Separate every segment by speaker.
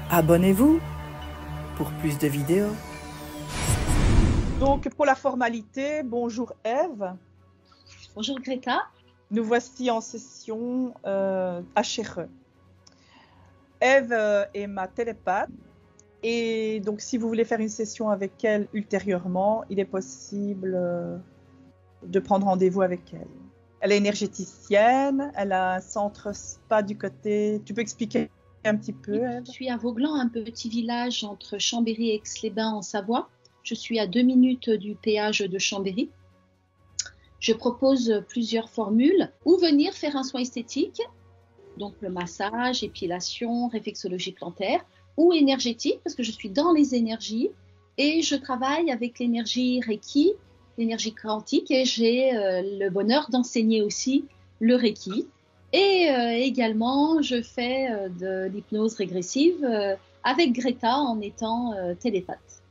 Speaker 1: Abonnez-vous pour plus de vidéos.
Speaker 2: Donc, pour la formalité, bonjour Ève.
Speaker 3: Bonjour Greta.
Speaker 2: Nous voici en session HRE. Ève est ma télépathe. Et donc, si vous voulez faire une session avec elle ultérieurement, il est possible de prendre rendez-vous avec elle. Elle est énergéticienne, elle a un centre spa du côté. Tu peux expliquer un petit peu, Ève?
Speaker 3: Je suis à Vauglan, un petit village entre Chambéry et Aix-les-Bains en Savoie. Je suis à 2 minutes du péage de Chambéry. Je propose plusieurs formules ou venir faire un soin esthétique, donc le massage, épilation, réflexologie plantaire, ou énergétique, parce que je suis dans les énergies et je travaille avec l'énergie Reiki, l'énergie quantique, et j'ai le bonheur d'enseigner aussi le Reiki. Et également, je fais de l'hypnose régressive avec Greta en étant télépathe.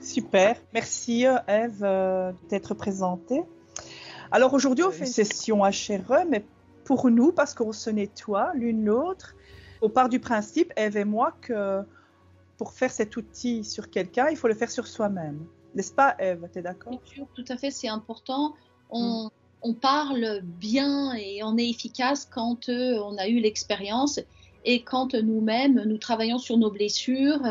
Speaker 2: Super, merci Ève d'être présentée. Alors aujourd'hui, on fait une session HRE, mais pour nous, parce qu'on se nettoie l'une l'autre, on part du principe, Ève et moi, que pour faire cet outil sur quelqu'un, il faut le faire sur soi-même. N'est-ce pas, Ève? Tu es d'accord?
Speaker 3: Bien sûr, tout à fait, c'est important. On parle bien et on est efficace quand on a eu l'expérience et quand nous-mêmes, nous travaillons sur nos blessures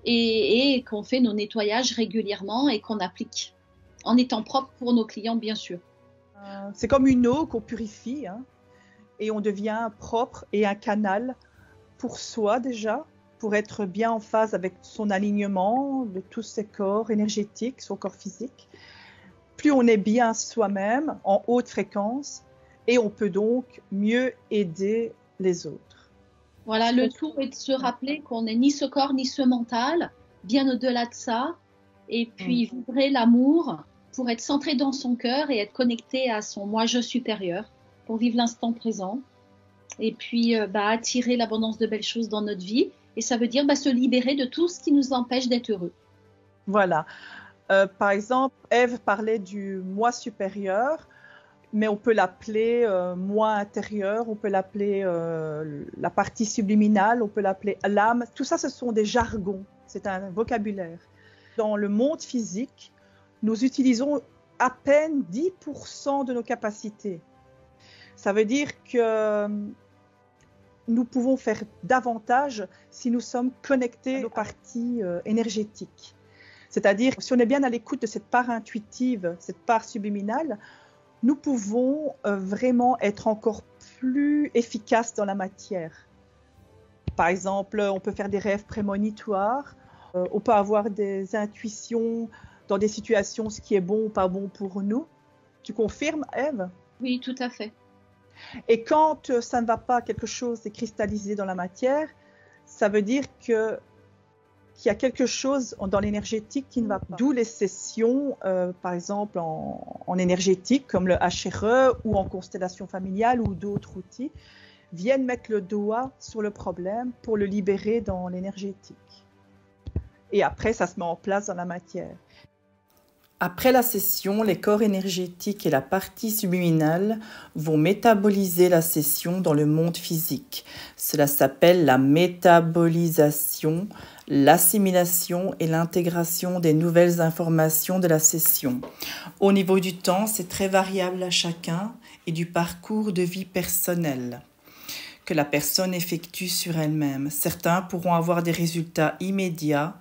Speaker 3: et qu'on fait nos nettoyages régulièrement et qu'on applique en étant propre pour nos clients, bien sûr.
Speaker 2: C'est comme une eau qu'on purifie, hein, et on devient propre et un canal pour soi déjà, pour être bien en phase avec son alignement de tous ses corps énergétiques, son corps physique. Plus on est bien soi-même, en haute fréquence, et on peut donc mieux aider les autres.
Speaker 3: Voilà, le tout est de se rappeler qu'on n'est ni ce corps ni ce mental, bien au-delà de ça, et puis vibrer l'amour pour être centré dans son cœur et être connecté à son moi-je supérieur, pour vivre l'instant présent, et puis attirer l'abondance de belles choses dans notre vie, et ça veut dire se libérer de tout ce qui nous empêche d'être heureux.
Speaker 2: Voilà. Par exemple, Ève parlait du moi supérieur, mais on peut l'appeler moi intérieur, on peut l'appeler la partie subliminale, on peut l'appeler l'âme. Tout ça, ce sont des jargons, c'est un vocabulaire. Dans le monde physique, nous utilisons à peine 10% de nos capacités. Ça veut dire que nous pouvons faire davantage si nous sommes connectés à nos parties énergétiques. C'est-à-dire, si on est bien à l'écoute de cette part intuitive, cette part subliminale, nous pouvons vraiment être encore plus efficaces dans la matière. Par exemple, on peut faire des rêves prémonitoires, on peut avoir des intuitions dans des situations, ce qui est bon ou pas bon pour nous. Tu confirmes, Ève?
Speaker 3: Oui, tout à fait.
Speaker 2: Et quand ça ne va pas, quelque chose est cristallisé dans la matière, ça veut dire qu'il y a quelque chose dans l'énergétique qui ne va pas. D'où les sessions, par exemple en énergétique, comme le HRE ou en constellation familiale ou d'autres outils, viennent mettre le doigt sur le problème pour le libérer dans l'énergétique. Et après, ça se met en place dans la matière.
Speaker 1: Après la session, les corps énergétiques et la partie subliminale vont métaboliser la session dans le monde physique. Cela s'appelle la métabolisation, l'assimilation et l'intégration des nouvelles informations de la session. Au niveau du temps, c'est très variable à chacun et du parcours de vie personnel que la personne effectue sur elle-même. Certains pourront avoir des résultats immédiats,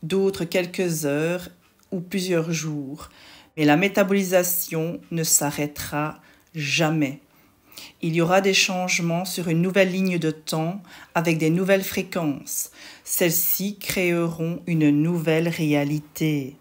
Speaker 1: d'autres quelques heures ou plusieurs jours, mais la métabolisation ne s'arrêtera jamais. Il y aura des changements sur une nouvelle ligne de temps avec des nouvelles fréquences. Celles-ci créeront une nouvelle réalité.